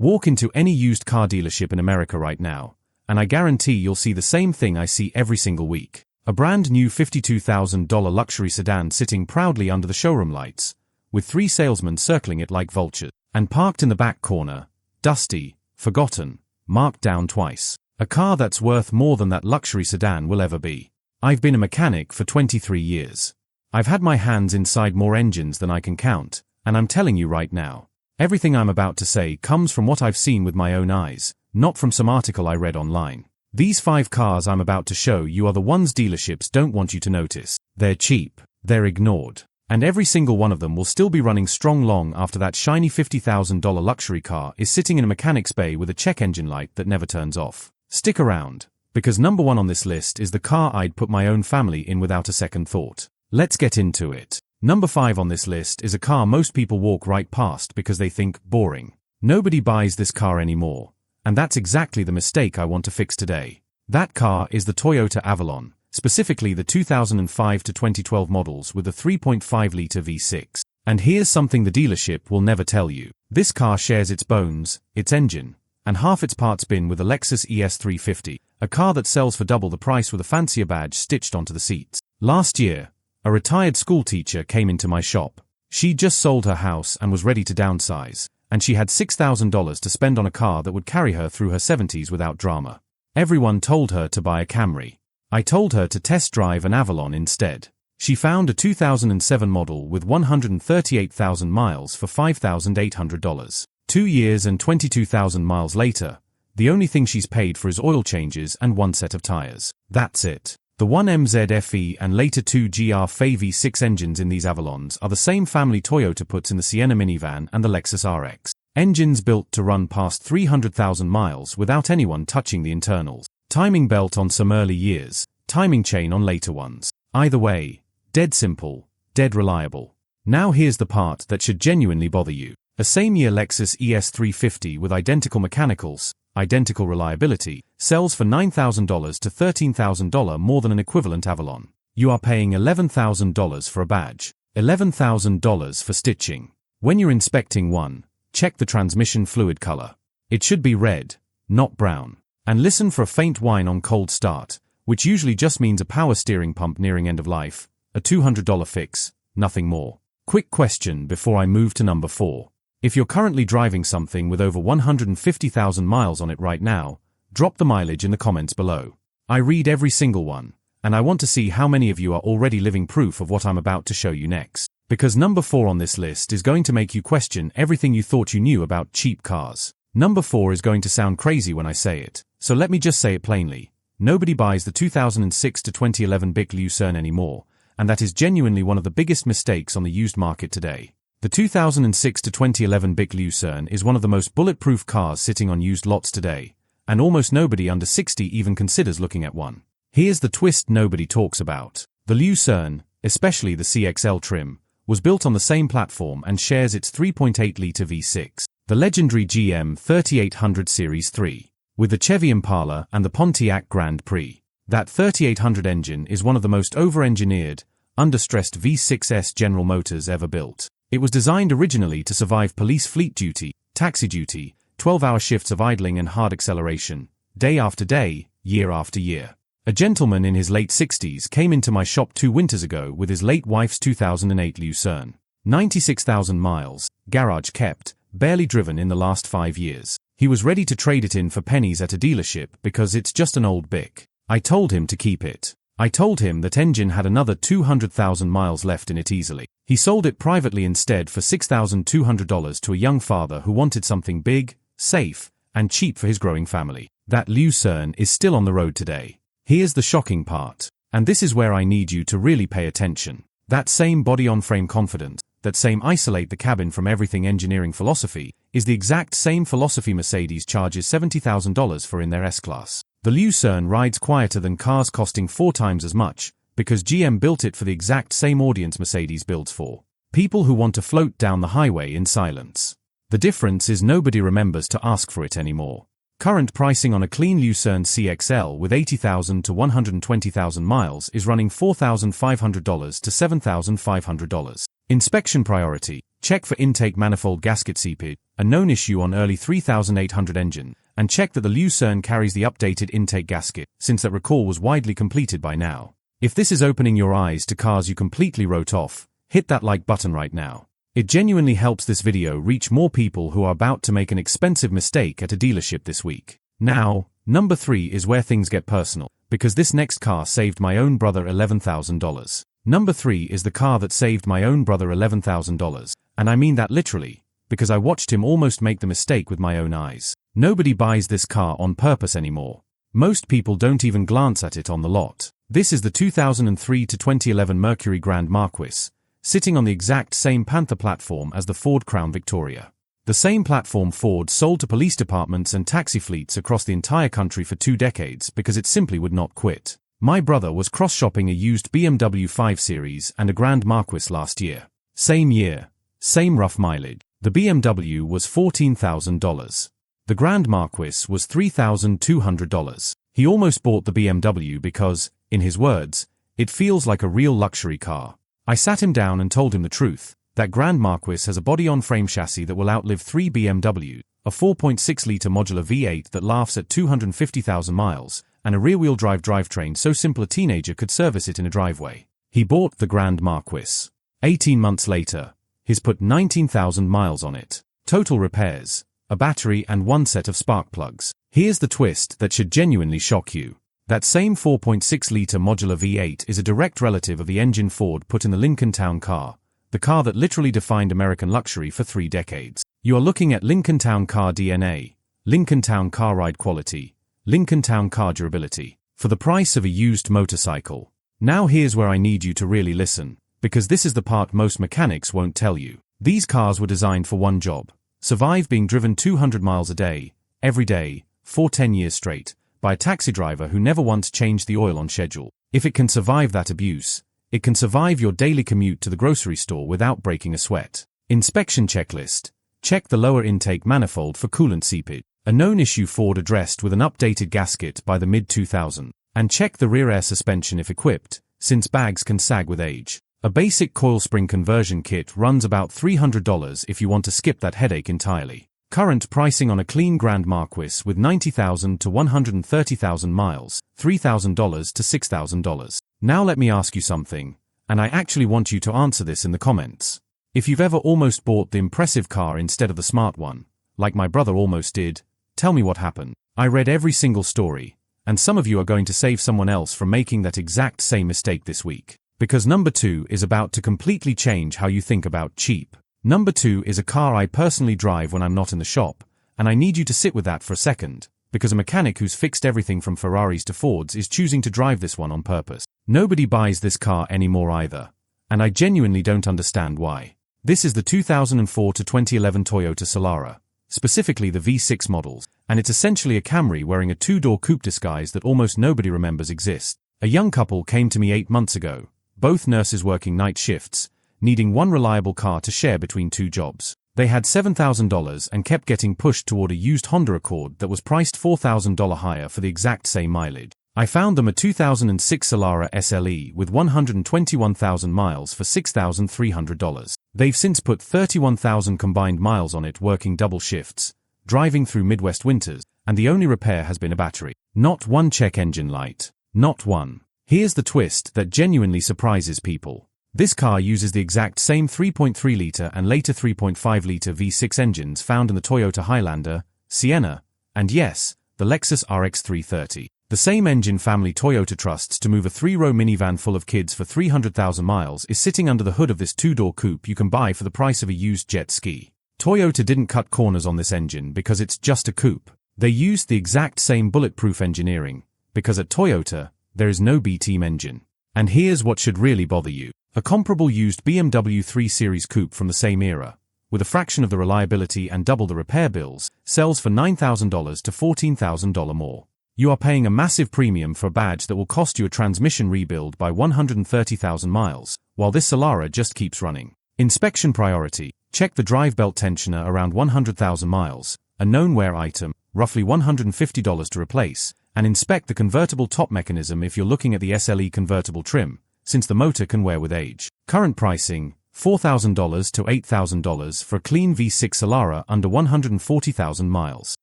Walk into any used car dealership in America right now, and I guarantee you'll see the same thing I see every single week. A brand new $52,000 luxury sedan sitting proudly under the showroom lights, with 3 salesmen circling it like vultures, and parked in the back corner, dusty, forgotten, marked down twice. A car that's worth more than that luxury sedan will ever be. I've been a mechanic for 23 years. I've had my hands inside more engines than I can count, and I'm telling you right now, everything I'm about to say comes from what I've seen with my own eyes, not from some article I read online. These 5 cars I'm about to show you are the ones dealerships don't want you to notice. They're cheap, they're ignored, and every single one of them will still be running strong long after that shiny $50,000 luxury car is sitting in a mechanic's bay with a check engine light that never turns off. Stick around, because number 1 on this list is the car I'd put my own family in without a second thought. Let's get into it. Number 5 on this list is a car most people walk right past because they think boring. Nobody buys this car anymore, and that's exactly the mistake I want to fix today. That car is the Toyota Avalon, specifically the 2005 to 2012 models with a 3.5-liter V6. And here's something the dealership will never tell you. This car shares its bones, its engine, and half its parts bin with a Lexus ES350, a car that sells for double the price with a fancier badge stitched onto the seats. Last year, a retired schoolteacher came into my shop. She just sold her house and was ready to downsize, and she had $6,000 to spend on a car that would carry her through her 70s without drama. Everyone told her to buy a Camry. I told her to test drive an Avalon instead. She found a 2007 model with 138,000 miles for $5,800. 2 years and 22,000 miles later, the only thing she's paid for is oil changes and 1 set of tires. That's it. The 1MZ FE and later 2 GR FE V6 engines in these Avalons are the same family Toyota puts in the Sienna minivan and the Lexus RX. Engines built to run past 300,000 miles without anyone touching the internals. Timing belt on some early years, timing chain on later ones. Either way, dead simple, dead reliable. Now here's the part that should genuinely bother you. A same-year Lexus ES350 with identical mechanicals, identical reliability, sells for $9,000 to $13,000 more than an equivalent Avalon. You are paying $11,000 for a badge, $11,000 for stitching. When you're inspecting one, check the transmission fluid color. It should be red, not brown. And listen for a faint whine on cold start, which usually just means a power steering pump nearing end of life, a $200 fix, nothing more. Quick question before I move to number 4. If you're currently driving something with over 150,000 miles on it right now, drop the mileage in the comments below. I read every single one, and I want to see how many of you are already living proof of what I'm about to show you next. Because number 4 on this list is going to make you question everything you thought you knew about cheap cars. Number 4 is going to sound crazy when I say it, so let me just say it plainly. Nobody buys the 2006 to 2011 Buick Lucerne anymore, and that is genuinely one of the biggest mistakes on the used market today. The 2006 to 2011 Buick Lucerne is one of the most bulletproof cars sitting on used lots today, and almost nobody under 60 even considers looking at one. Here's the twist nobody talks about. The Lucerne, especially the CXL trim, was built on the same platform and shares its 3.8-liter V6, the legendary GM 3800 Series 3, with the Chevy Impala and the Pontiac Grand Prix. That 3800 engine is one of the most over-engineered, understressed V6S General Motors ever built. It was designed originally to survive police fleet duty, taxi duty, 12-hour shifts of idling and hard acceleration, day after day, year after year. A gentleman in his late 60s came into my shop 2 winters ago with his late wife's 2008 Lucerne. 96,000 miles, garage kept, barely driven in the last 5 years. He was ready to trade it in for pennies at a dealership because it's just an old Bic. I told him to keep it. I told him that engine had another 200,000 miles left in it easily. He sold it privately instead for $6,200 to a young father who wanted something big, safe, and cheap for his growing family. That Lucerne is still on the road today. Here's the shocking part, and this is where I need you to really pay attention. That same body-on-frame confidence, that same isolate the cabin from everything engineering philosophy, is the exact same philosophy Mercedes charges $70,000 for in their S-Class. The Lucerne rides quieter than cars costing 4 times as much, because GM built it for the exact same audience Mercedes builds for. People who want to float down the highway in silence. The difference is nobody remembers to ask for it anymore. Current pricing on a clean Lucerne CXL with 80,000 to 120,000 miles is running $4,500 to $7,500. Inspection priority: check for intake manifold gasket seepage, a known issue on early 3800 engine, and check that the Lucerne carries the updated intake gasket, since that recall was widely completed by now. If this is opening your eyes to cars you completely wrote off, hit that like button right now. It genuinely helps this video reach more people who are about to make an expensive mistake at a dealership this week. Now, number 3 is where things get personal, because this next car saved my own brother $11,000. Number 3 is the car that saved my own brother $11,000, and I mean that literally, because I watched him almost make the mistake with my own eyes. Nobody buys this car on purpose anymore. Most people don't even glance at it on the lot. This is the 2003 to 2011 Mercury Grand Marquis, sitting on the exact same Panther platform as the Ford Crown Victoria. The same platform Ford sold to police departments and taxi fleets across the entire country for 2 decades because it simply would not quit. My brother was cross-shopping a used BMW 5 Series and a Grand Marquis last year. Same year, same rough mileage. The BMW was $14,000. The Grand Marquis was $3,200. He almost bought the BMW because, in his words, it feels like a real luxury car. I sat him down and told him the truth. That Grand Marquis has a body-on-frame chassis that will outlive 3 BMWs, a 4.6-litre modular V8 that laughs at 250,000 miles, and a rear-wheel drive drivetrain so simple a teenager could service it in a driveway. He bought the Grand Marquis. 18 months later, he's put 19,000 miles on it. Total repairs, a battery and 1 set of spark plugs. Here's the twist that should genuinely shock you. That same 4.6-litre modular V8 is a direct relative of the engine Ford put in the Lincoln Town car, the car that literally defined American luxury for 3 decades. You are looking at Lincoln Town car DNA, Lincoln Town car ride quality, Lincoln Town car durability, for the price of a used motorcycle. Now here's where I need you to really listen, because this is the part most mechanics won't tell you. These cars were designed for one job: survive being driven 200 miles a day, every day, for 10 years straight, by a taxi driver who never once changed the oil on schedule. If it can survive that abuse, it can survive your daily commute to the grocery store without breaking a sweat. Inspection checklist. Check the lower intake manifold for coolant seepage, a known issue Ford addressed with an updated gasket by the mid-2000s. And check the rear air suspension if equipped, since bags can sag with age. A basic coil spring conversion kit runs about $300 if you want to skip that headache entirely. Current pricing on a clean Grand Marquis with 90,000 to 130,000 miles, $3,000 to $6,000. Now let me ask you something, and I actually want you to answer this in the comments. If you've ever almost bought the impressive car instead of the smart one, like my brother almost did, tell me what happened. I read every single story, and some of you are going to save someone else from making that exact same mistake this week. Because number 2 is about to completely change how you think about cheap. Number 2 is a car I personally drive when I'm not in the shop, and I need you to sit with that for a second, because a mechanic who's fixed everything from Ferraris to Fords is choosing to drive this one on purpose. Nobody buys this car anymore either, and I genuinely don't understand why. This is the 2004 to 2011 Toyota Solara, specifically the V6 models, and it's essentially a Camry wearing a 2-door coupe disguise that almost nobody remembers exists. A young couple came to me 8 months ago, both nurses working night shifts, needing one reliable car to share between 2 jobs. They had $7,000 and kept getting pushed toward a used Honda Accord that was priced $4,000 higher for the exact same mileage. I found them a 2006 Solara SLE with 121,000 miles for $6,300. They've since put 31,000 combined miles on it working double shifts, driving through Midwest winters, and the only repair has been a battery. Not one check engine light. Not one. Here's the twist that genuinely surprises people. This car uses the exact same 3.3-litre and later 3.5-litre V6 engines found in the Toyota Highlander, Sienna, and yes, the Lexus RX 330. The same engine family Toyota trusts to move a 3-row minivan full of kids for 300,000 miles is sitting under the hood of this 2-door coupe you can buy for the price of a used jet ski. Toyota didn't cut corners on this engine because it's just a coupe. They used the exact same bulletproof engineering, because at Toyota, there is no B-team engine. And here's what should really bother you. A comparable used BMW 3 Series coupe from the same era, with a fraction of the reliability and double the repair bills, sells for $9,000 to $14,000 more. You are paying a massive premium for a badge that will cost you a transmission rebuild by 130,000 miles, while this Solara just keeps running. Inspection priority. Check the drive belt tensioner around 100,000 miles, a known wear item, roughly $150 to replace, and inspect the convertible top mechanism if you're looking at the SLE convertible trim, since the motor can wear with age. Current pricing, $4,000 to $8,000 for a clean V6 Solara under 140,000 miles.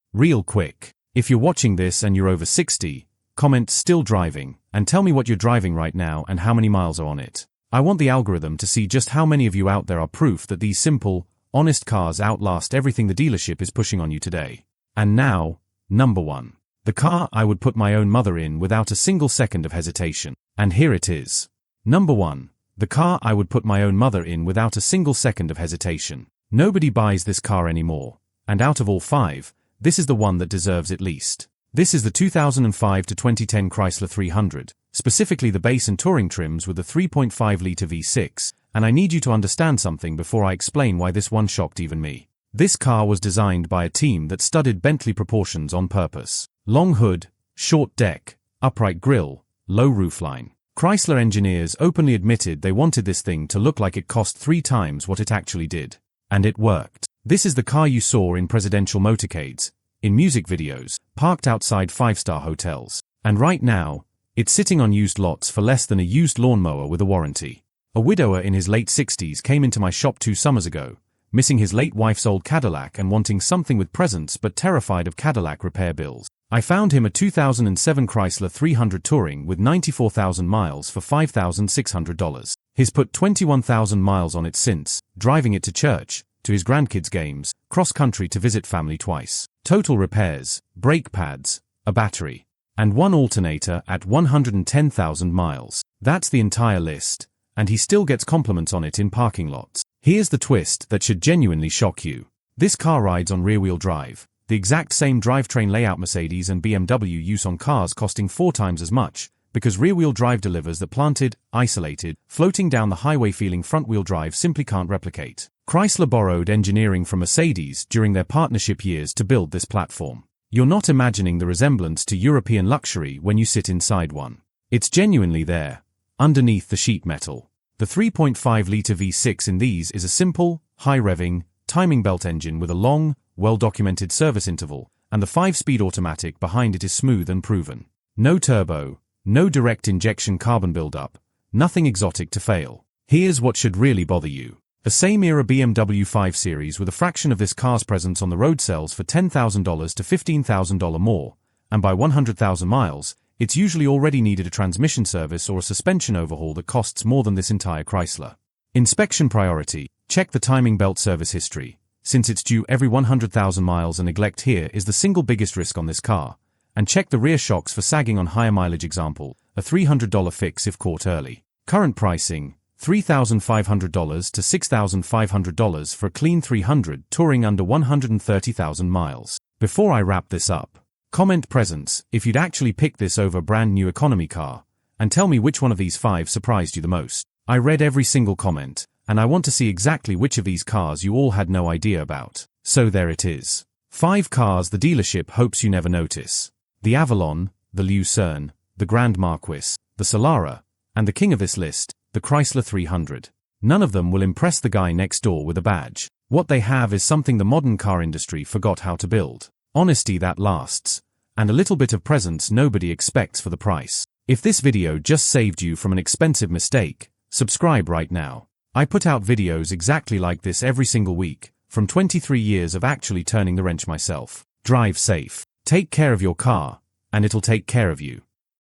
Real quick. If you're watching this and you're over 60, comment "still driving" and tell me what you're driving right now and how many miles are on it. I want the algorithm to see just how many of you out there are proof that these simple, honest cars outlast everything the dealership is pushing on you today. And now, number 1. The car I would put my own mother in without a single second of hesitation. And here it is. Number 1. The car I would put my own mother in without a single second of hesitation. Nobody buys this car anymore. And out of all 5, this is the one that deserves it least. This is the 2005 to 2010 Chrysler 300, specifically the base and touring trims with the 3.5-litre V6, and I need you to understand something before I explain why this one shocked even me. This car was designed by a team that studied Bentley proportions on purpose. Long hood, short deck, upright grille, low roofline. Chrysler engineers openly admitted they wanted this thing to look like it cost 3 times what it actually did. And it worked. This is the car you saw in presidential motorcades, in music videos, parked outside 5-star hotels. And right now, it's sitting on used lots for less than a used lawnmower with a warranty. A widower in his late 60s came into my shop 2 summers ago, missing his late wife's old Cadillac and wanting something with presence but terrified of Cadillac repair bills. I found him a 2007 Chrysler 300 Touring with 94,000 miles for $5,600. He's put 21,000 miles on it since, driving it to church, to his grandkids' games, cross-country to visit family twice. Total repairs, brake pads, a battery, and 1 alternator at 110,000 miles. That's the entire list, and he still gets compliments on it in parking lots. Here's the twist that should genuinely shock you. This car rides on rear-wheel drive. The exact same drivetrain layout Mercedes and BMW use on cars costing 4 times as much, because rear-wheel drive delivers the planted, isolated, floating down the highway feeling front-wheel drive simply can't replicate. Chrysler borrowed engineering from Mercedes during their partnership years to build this platform. You're not imagining the resemblance to European luxury when you sit inside one. It's genuinely there, underneath the sheet metal. The 3.5-litre V6 in these is a simple, high-revving, timing belt engine with a long, well-documented service interval, and the 5-speed automatic behind it is smooth and proven. No turbo, no direct injection carbon buildup, nothing exotic to fail. Here's what should really bother you. A same-era BMW 5 Series with a fraction of this car's presence on the road sells for $10,000 to $15,000 more, and by 100,000 miles, it's usually already needed a transmission service or a suspension overhaul that costs more than this entire Chrysler. Inspection priority: check the timing belt service history, since it's due every 100,000 miles and neglect here is the single biggest risk on this car, and check the rear shocks for sagging on higher mileage. Example, a $300 fix if caught early. Current pricing: $3,500 to $6,500 for a clean 300 touring under 130,000 miles. Before I wrap this up, comment presence if you'd actually pick this over a brand new economy car, and tell me which one of these 5 surprised you the most. I read every single comment, and I want to see exactly which of these cars you all had no idea about. So there it is. 5 cars the dealership hopes you never notice. The Avalon, the Lucerne, the Grand Marquis, the Solara, and the king of this list, the Chrysler 300. None of them will impress the guy next door with a badge. What they have is something the modern car industry forgot how to build. Honesty that lasts, and a little bit of presence nobody expects for the price. If this video just saved you from an expensive mistake, subscribe right now. I put out videos exactly like this every single week, from 23 years of actually turning the wrench myself. Drive safe. Take care of your car, and it'll take care of you.